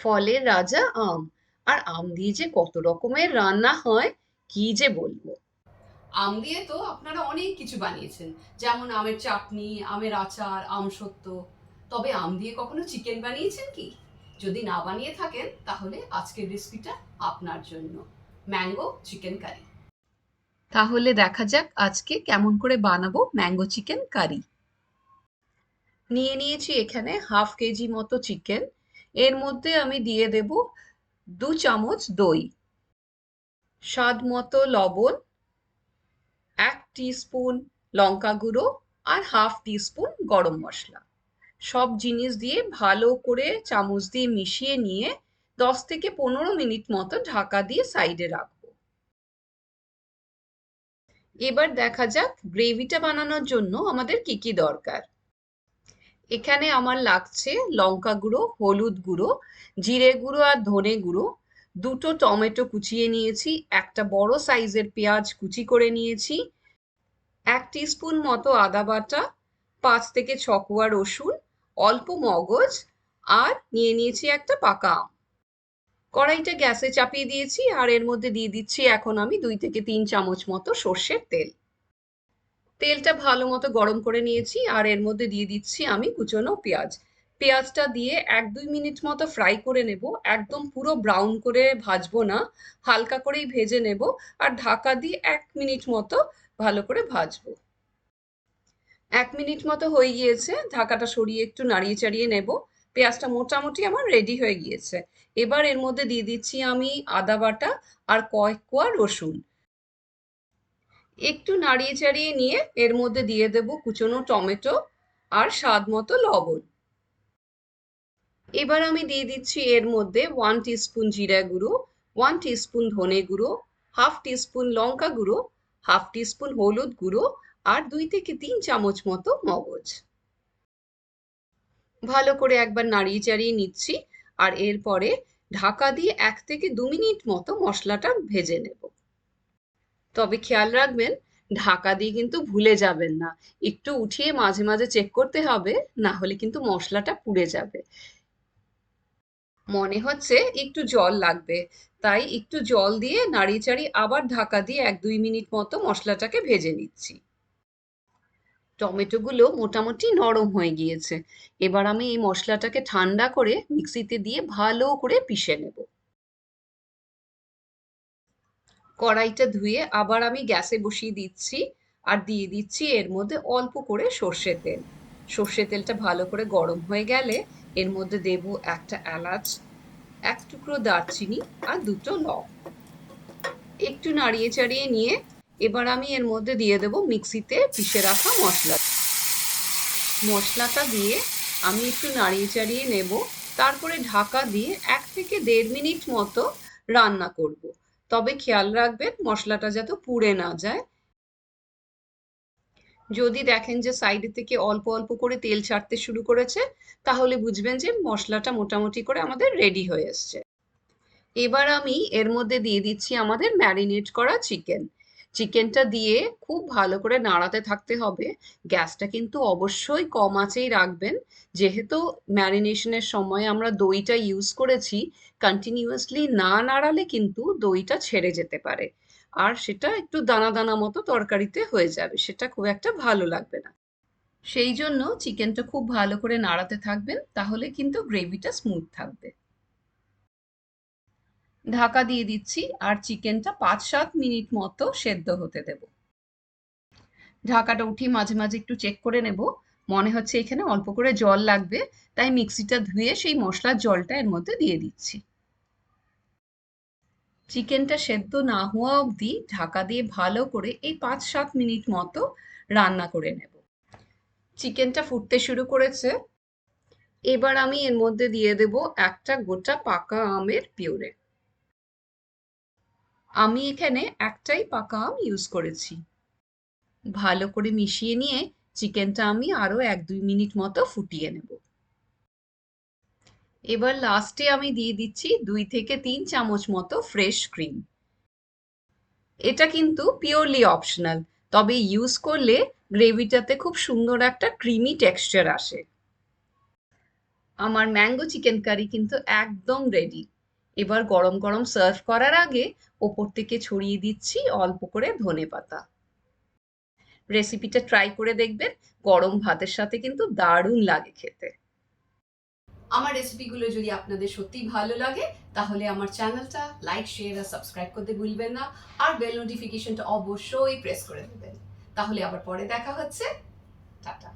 ফলের রাজা আম। আর আম দিয়ে যে কত রকমের রান্না হয়, কি যে বলবো। আম দিয়ে তো আপনারা অনেক কিছু বানিয়েছেন, যেমন আমের চাটনি, আমের আচার, আমসত্ত্ব। তবে আম দিয়ে কখনো চিকেন বানিয়েছেন কি? যদি না বানিয়ে থাকেন তাহলে আজকের রেসিপিটা আপনার জন্য, ম্যাঙ্গো চিকেন কারি। তাহলে দেখা যাক আজকে কেমন করে বানাবো ম্যাঙ্গো চিকেন কারি। নিয়ে নিয়েছি এখানে হাফ কেজি মতো চিকেন। এর মধ্যে আমি দিয়ে দেব 2 চামচ দই, স্বাদ মতো লবণ, 1 টিস্পুন লঙ্কা গুঁড়ো, আর হাফ টিস্পুন গরম মশলা। সব জিনিস দিয়ে ভালো করে চামচ দিয়ে মিশিয়ে নিয়ে 10 থেকে 15 মিনিট মতো ঢাকা দিয়ে সাইডে রাখবো। এবার দেখা যাক গ্রেভিটা বানানোর জন্য আমাদের কি কি দরকার। এখানে আমার লাগছে লঙ্কা গুঁড়ো, হলুদ গুঁড়ো, জিরে গুঁড়ো আর ধনে গুঁড়ো, 2টো টমেটো কুচিয়ে নিয়েছি, একটা বড় সাইজের পেঁয়াজ কুচি করে নিয়েছি, 1 টিস্পুন মতো আদা বাটা, 5 থেকে 6 কোয়া রসুন, অল্প মগজ, আর নিয়ে নিয়েছি একটা পাকা আম। কড়াইটা গ্যাসে চাপিয়ে দিয়েছি আর এর মধ্যে দিয়ে দিচ্ছি এখন আমি 2 থেকে 3 চামচ মতো সর্ষের তেল। তেলটা ভালো মতো গরম করে নিয়েছি আর এর মধ্যে দিয়ে দিচ্ছি আমি কুচনো পেঁয়াজ। পেঁয়াজটা দিয়ে 1-2 মিনিট মতো ফ্রাই করে নেব, একদম পুরো ব্রাউন করে ভাজবো না, হালকা করেই ভেজে নেব। আর ঢাকা দিয়ে 1 মিনিট মতো ভালো করে ভাজবো। 1 মিনিট মতো হয়ে গিয়েছে, ঢাকাটা সরিয়ে একটু নাড়িয়ে চাড়িয়ে নেব। পেঁয়াজটা মোটামুটি আমার রেডি হয়ে গিয়েছে। এবার এর মধ্যে দিয়ে দিচ্ছি আমি আদা বাটা আর কয়েক কোয়া রসুন। একটু নাড়িয়ে চাড়িয়ে নিয়ে এর মধ্যে দিয়ে দেব কুচনো টমেটো আর স্বাদ মতো লবণ। এবার আমি দিয়ে দিচ্ছি এর মধ্যে 1 টিস্পুন জিরা গুঁড়ো, 1 টিস্পুন ধনে গুঁড়ো, হাফ টিস্পুন লঙ্কা গুঁড়ো, হাফ টিস্পুন হলুদ গুঁড়ো, আর 2 থেকে 3 চামচ মতো মগজ। ভালো করে একবার নাড়িয়ে চাড়িয়ে নিচ্ছি আর এরপরে ঢাকা দিয়ে 1 থেকে 2 মিনিট মতো মশলাটা ভেজে নেব। তবে খেয়াল রাখবেন, ঢাকা দিয়ে কিন্তু ভুলে যাবেন না, একটু উঠিয়ে মাঝে মাঝে চেক করতে হবে, না হলে কিন্তু মশলাটা পুড়ে যাবে। মনে হচ্ছে একটু জল লাগবে, তাই একটু জল দিয়ে নাড়িয়ে চাড়িয়ে আবার ঢাকা দিয়ে 1-2 মিনিট মতো মশলাটাকে ভেজে নিচ্ছি। টমেটোগুলো মোটামুটি নরম হয়ে গিয়েছে। এবার আমি এই মশলাটাকে ঠান্ডা করে মিক্সিতে দিয়ে ভালো করে পিষে নেব। কড়াইটা ধুয়ে আবার আমি গ্যাসে বসিয়ে দিচ্ছি আর দিয়ে দিচ্ছি এর মধ্যে অল্প করে সর্ষের তেল। সর্ষের তেলটা ভালো করে গরম হয়ে গেলে এর মধ্যে দেব একটা এলাচ, 1 টুকরো দারচিনি, আর 2টো লং। একটু নাড়িয়ে চাড়িয়ে নিয়ে এবার আমি এর মধ্যে দিয়ে দেব মিক্সিতে পিষে রাখা মশলা। মশলাটা দিয়ে আমি একটু নাড়িয়ে চাড়িয়ে নেব, তারপরে ঢাকা দিয়ে 1 থেকে 1.5 মিনিট মতো রান্না করব। তবে খেয়াল রাখবেন মশলাটা যাতে পুড়ে না যায়। যদি দেখেন যে সাইডে থেকে অল্প অল্প করে তেল ছাড়তে শুরু করেছে, তাহলে বুঝবেন যে মশলাটা মোটামুটি করে আমাদের রেডি হয়ে এসছে। এবার আমি এর মধ্যে দিয়ে দিচ্ছি আমাদের ম্যারিনেট করা চিকেন। চিকেনটা দিয়ে খুব ভালো করে নাড়াতে থাকতে হবে। গ্যাসটা কিন্তু অবশ্যই কম আঁচেই রাখবেন, যেহেতু ম্যারিনেশনের সময় আমরা দইটা ইউজ করেছি। কন্টিনিউয়াসলি না নাড়ালে কিন্তু দইটা ছেড়ে যেতে পারে, আর সেটা একটু দানা দানা মতো তরকারিতে হয়ে যাবে, সেটা খুব একটা ভালো লাগবে না। সেই জন্য চিকেনটা খুব ভালো করে নাড়াতে থাকবেন, তাহলে কিন্তু গ্রেভিটা স্মুথ থাকবে। ঢাকা দিয়ে দিচ্ছি আর চিকেনটা 5-7 মিনিট মতো সেদ্ধ হতে দেব। ঢাকাটা উঠিয়ে মাঝে মাঝে একটু চেক করে নেব। মনে হচ্ছে এখানে অল্প করে জল লাগবে, তাই মিক্সিটা ধুয়ে সেই মশলার জলটা এর মধ্যে দিয়ে দিচ্ছি। চিকেনটা সেদ্ধ না হওয়া অবধি ঢাকা দিয়ে ভালো করে এই 5-7 মিনিট মতো রান্না করে নেব। চিকেনটা ফুটতে শুরু করেছে। এবার আমি এর মধ্যে দিয়ে দেব একটা গোটা পাকা আমের পিউরে। আমি এখানে একটাই পাকা আম ইউজ করেছি। ভালো করে মিশিয়ে নিয়ে চিকেনটা আমি আরো 1-2 মিনিট মতো ফুটিয়ে নেব। এবার লাস্টে আমি দিয়ে দিচ্ছি 2 থেকে 3 চামচ মতো ফ্রেশ ক্রিম। এটা কিন্তু পিওরলি অপশনাল, তবে ইউজ করলে গ্রেভিটাতে খুব সুন্দর একটা ক্রিমি টেক্সচার আসে। আমার ম্যাঙ্গো চিকেন কারি কিন্তু একদম রেডি। এবার গরম গরম সার্ভ করার আগে ওপর থেকে ছড়িয়ে দিচ্ছি অল্প করে ধনেপাতা। রেসিপিটা ট্রাই করে দেখবেন, গরম ভাতের সাথে কিন্তু দারুণ লাগে খেতে। আমার রেসিপিগুলো যদি আপনাদের সত্যিই ভালো লাগে তাহলে আমার চ্যানেলটা লাইক, শেয়ার আর সাবস্ক্রাইব করতে ভুলবেন না। আর বেল নোটিফিকেশনটা অবশ্যই প্রেস করে দেবেন। তাহলে আবার পরে দেখা হচ্ছে। টাটা।